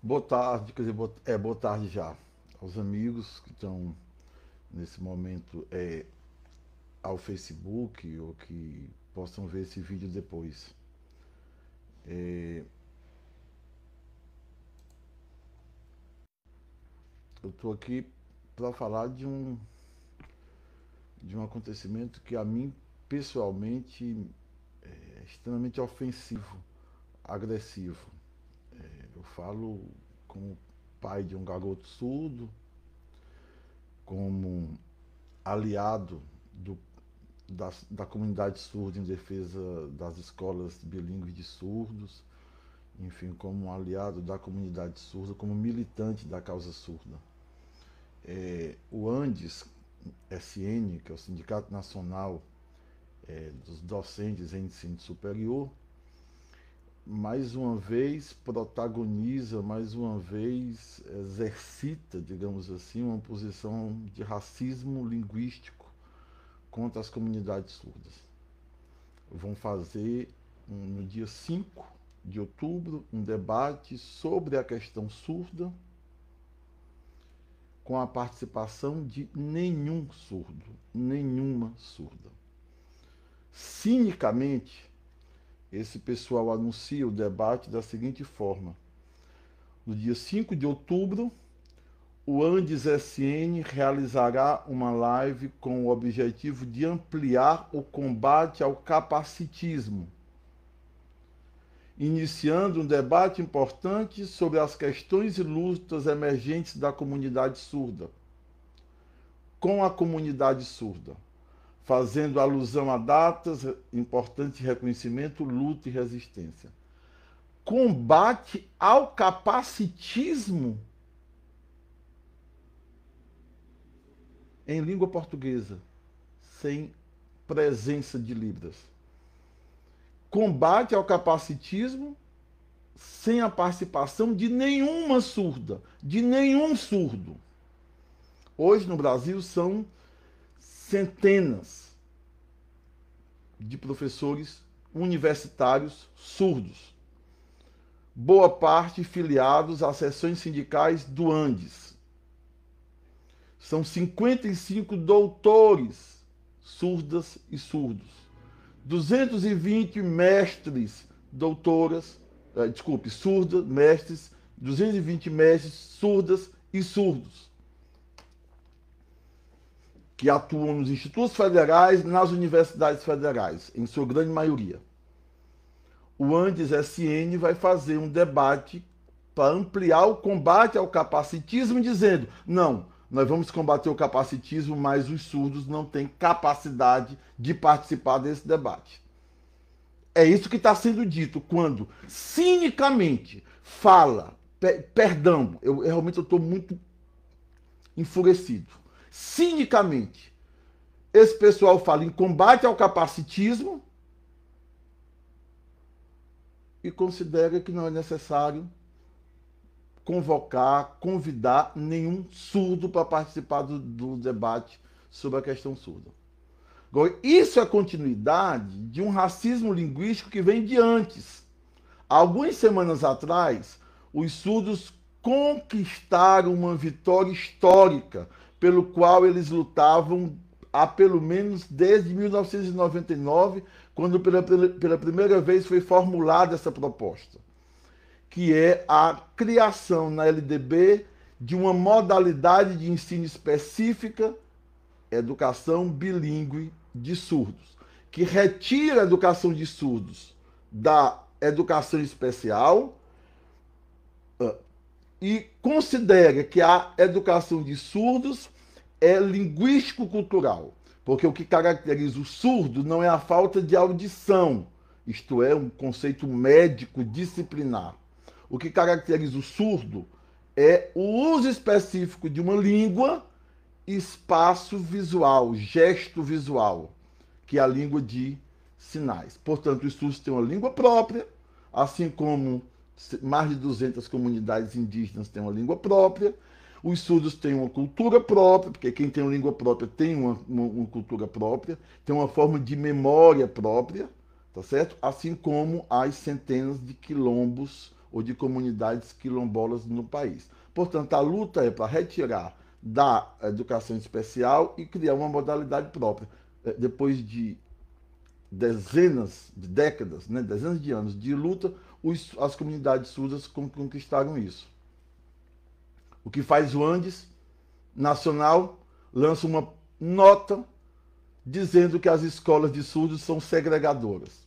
Boa tarde, quer dizer, boa tarde já aos amigos que estão nesse momento ao Facebook ou que possam ver esse vídeo depois. É, eu estou aqui para falar de um acontecimento que a mim pessoalmente é extremamente ofensivo, agressivo. Eu falo como pai de um garoto surdo, como aliado do da comunidade surda em defesa das escolas bilíngues de surdos, enfim, como um aliado da comunidade surda, como militante da causa surda. O Andes SN, que é o Sindicato Nacional dos Docentes em Ensino Superior, mais uma vez protagoniza, mais uma vez exercita, digamos assim, uma posição de racismo linguístico contra as comunidades surdas. Vão fazer no dia 5 de outubro um debate sobre a questão surda, com a participação de nenhum surdo, nenhuma surda. Cinicamente, esse pessoal anuncia o debate da seguinte forma: no dia 5 de outubro, o Andes SN realizará uma live com o objetivo de ampliar o combate ao capacitismo, iniciando um debate importante sobre as questões e lutas emergentes da comunidade surda, com a comunidade surda, fazendo alusão a datas importantes de reconhecimento, luta e resistência. Combate ao capacitismo em língua portuguesa, sem presença de Libras. Combate ao capacitismo sem a participação de nenhuma surda, de nenhum surdo. Hoje no Brasil são centenas de professores universitários surdos, boa parte filiados às seções sindicais do Andes. São 55 doutores surdas e surdos, 220 mestres, doutoras, surdas, mestres, 220 mestres, surdas e surdos, que atuam nos institutos federais, nas universidades federais, em sua grande maioria. O Andes SN vai fazer um debate para ampliar o combate ao capacitismo, dizendo: não, nós vamos combater o capacitismo, mas os surdos não têm capacidade de participar desse debate. É isso que está sendo dito quando cinicamente fala, perdão, eu realmente estou muito enfurecido. Cinicamente, esse pessoal fala em combate ao capacitismo e considera que não é necessário convocar, convidar nenhum surdo para participar do debate sobre a questão surda. Agora, isso é continuidade de um racismo linguístico que vem de antes. Há algumas semanas atrás, os surdos conquistaram uma vitória histórica, pelo qual eles lutavam há pelo menos desde 1999, quando pela primeira vez foi formulada essa proposta, que é a criação na LDB de uma modalidade de ensino específica, educação bilíngue de surdos, que retira a educação de surdos da educação especial e considera que a educação de surdos é linguístico-cultural, porque o que caracteriza o surdo não é a falta de audição, isto é, um conceito médico disciplinar. O que caracteriza o surdo é o uso específico de uma língua, espaço visual, gesto visual, que é a língua de sinais. Portanto, os surdos têm uma língua própria, assim como mais de 200 comunidades indígenas têm uma língua própria. Os surdos têm uma cultura própria, porque quem tem uma língua própria tem uma cultura própria, tem uma forma de memória própria, tá certo? Assim como as centenas de quilombos ou de comunidades quilombolas no país. Portanto, a luta é para retirar da educação especial e criar uma modalidade própria. Depois de dezenas de décadas, né, dezenas de anos de luta, as comunidades surdas conquistaram isso. O que faz o Andes Nacional lança uma nota dizendo que as escolas de surdos são segregadoras.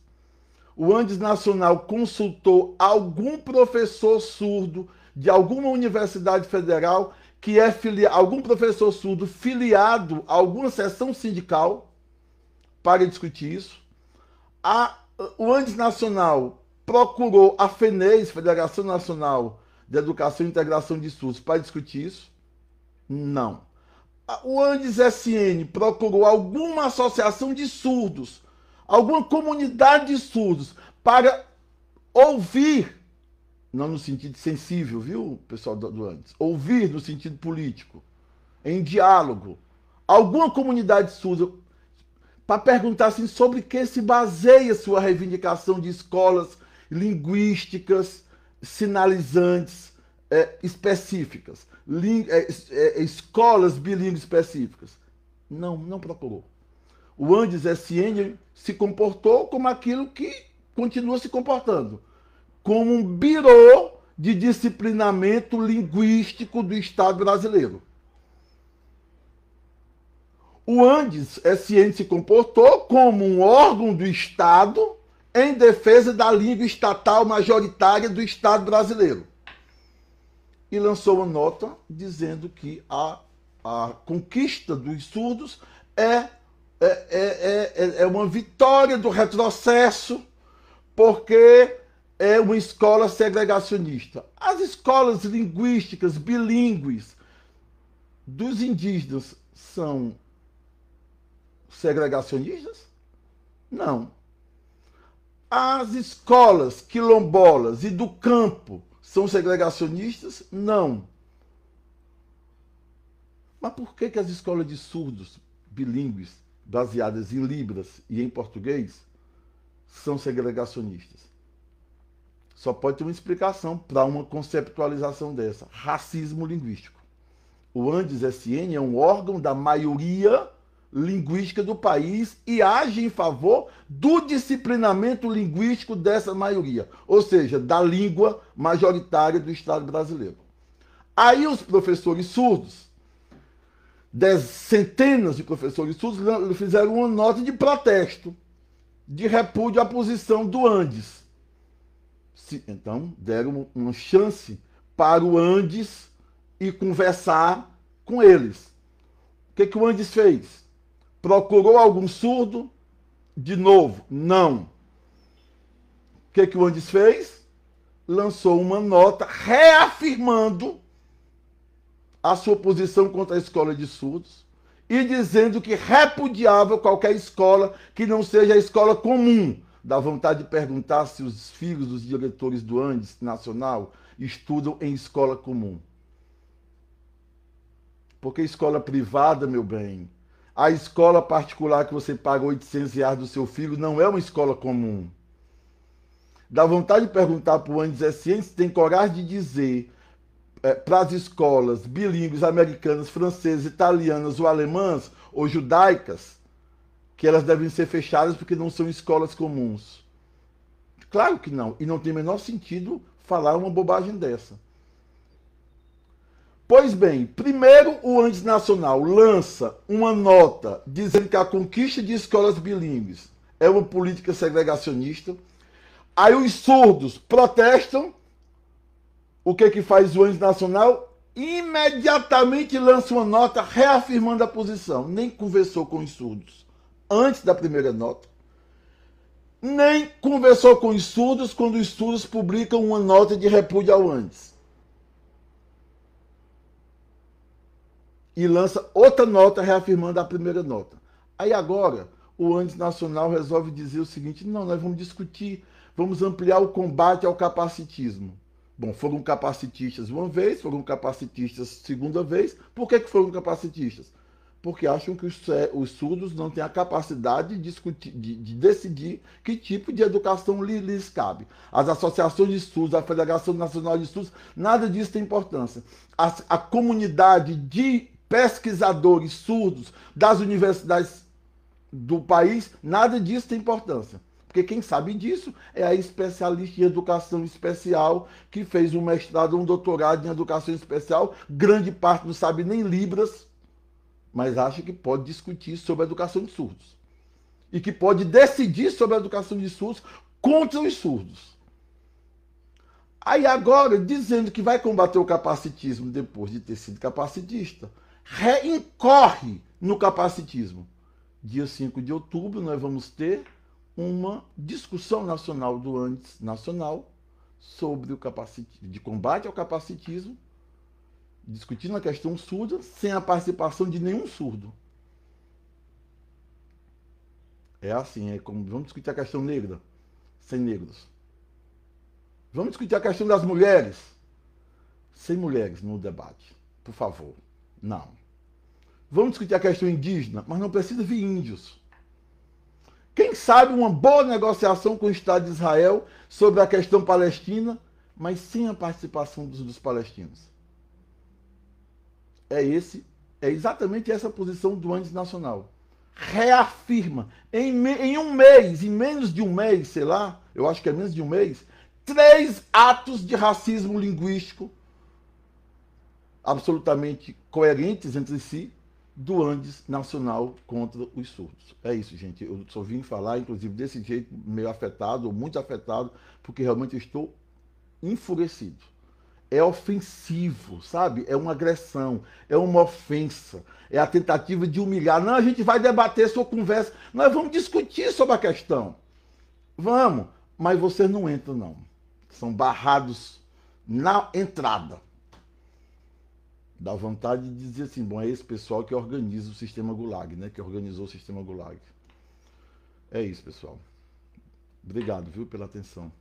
O Andes Nacional consultou algum professor surdo de alguma universidade federal que é algum professor surdo filiado a alguma seção sindical para discutir isso. O Andes Nacional procurou a FENES, Federação Nacional de Educação e Integração de Surdos, para discutir isso? Não. O Andes SN procurou alguma associação de surdos, alguma comunidade de surdos, para ouvir, não no sentido sensível, viu, pessoal do Andes, ouvir no sentido político, em diálogo, alguma comunidade surda, para perguntar assim, sobre que se baseia sua reivindicação de escolas linguísticas sinalizantes específicas, escolas bilíngues específicas. Não procurou. O Andes SN se comportou como aquilo que continua se comportando, como um birô de disciplinamento linguístico do Estado brasileiro. O Andes SN se comportou como um órgão do Estado em defesa da língua estatal majoritária do Estado brasileiro. E lançou uma nota dizendo que a conquista dos surdos é uma vitória do retrocesso, porque é uma escola segregacionista. As escolas linguísticas bilíngues dos indígenas são segregacionistas? Não. As escolas quilombolas e do campo são segregacionistas? Não. Mas por que as escolas de surdos bilíngues, baseadas em Libras e em português, são segregacionistas? Só pode ter uma explicação para uma conceptualização dessa: racismo linguístico. O Andes SN é um órgão da maioria linguística do país e age em favor do disciplinamento linguístico dessa maioria, ou seja, da língua majoritária do Estado brasileiro. Aí os professores surdos, centenas de professores surdos, fizeram uma nota de protesto, de repúdio à posição do Andes. Então, deram uma chance para o Andes ir conversar com eles. O que o Andes fez? Procurou algum surdo? De novo, não. O que o Andes fez? Lançou uma nota reafirmando a sua posição contra a escola de surdos e dizendo que repudiava qualquer escola que não seja a escola comum. Dá vontade de perguntar se os filhos dos diretores do Andes Nacional estudam em escola comum. Porque escola privada, meu bem, a escola particular que você paga R$800 do seu filho não é uma escola comum. Dá vontade de perguntar para o Andes SN se tem coragem de dizer para as escolas bilíngues americanas, francesas, italianas ou alemãs ou judaicas que elas devem ser fechadas porque não são escolas comuns. Claro que não. E não tem o menor sentido falar uma bobagem dessa. Pois bem, primeiro o Andes Nacional lança uma nota dizendo que a conquista de escolas bilíngues é uma política segregacionista. Aí os surdos protestam. O que faz o Andes Nacional? Imediatamente lança uma nota reafirmando a posição. Nem conversou com os surdos antes da primeira nota, nem conversou com os surdos quando os surdos publicam uma nota de repúdio ao Andes. E lança outra nota reafirmando a primeira nota. Aí agora o Andes Nacional resolve dizer o seguinte: não, nós vamos discutir, vamos ampliar o combate ao capacitismo. Bom, foram capacitistas uma vez, foram capacitistas segunda vez. Por que foram capacitistas? porque acham que os surdos não têm a capacidade de, discutir, de decidir que tipo de educação lhes cabe. As associações de surdos, a Federação Nacional de Surdos, nada disso tem importância. A comunidade de pesquisadores surdos das universidades do país, nada disso tem importância. Porque quem sabe disso é a especialista em educação especial, que fez um mestrado, um doutorado em educação especial, grande parte não sabe nem Libras, mas acha que pode discutir sobre a educação de surdos. E que pode decidir sobre a educação de surdos contra os surdos. Aí agora, dizendo que vai combater o capacitismo depois de ter sido capacitista, reincorre no capacitismo. Dia 5 de outubro, nós vamos ter uma discussão nacional do Andes Nacional sobre o capacitismo, de combate ao capacitismo, discutindo a questão surda, sem a participação de nenhum surdo. É assim, é como vamos discutir a questão negra, sem negros. Vamos discutir a questão das mulheres, sem mulheres no debate, por favor. Não. Vamos discutir a questão indígena, mas não precisa vir índios. Quem sabe uma boa negociação com o Estado de Israel sobre a questão palestina, mas sem a participação dos palestinos. É exatamente essa a posição do Andes Nacional. Reafirma, em um mês, em menos de um mês, sei lá, eu acho que é menos de um mês, 3 atos de racismo linguístico absolutamente coerentes entre si, do Andes Nacional contra os surdos. É isso, gente. Eu só vim falar, inclusive, desse jeito, meio afetado, ou muito afetado, porque realmente eu estou enfurecido. É ofensivo, sabe? É uma agressão, é uma ofensa, é a tentativa de humilhar. Não, a gente vai debater sua conversa, nós vamos discutir sobre a questão. Vamos, mas vocês não entram, não. São barrados na entrada. Dá vontade de dizer assim, bom, é esse pessoal que organiza o sistema Gulag, né? Que organizou o sistema Gulag. É isso, pessoal. Obrigado, viu, pela atenção.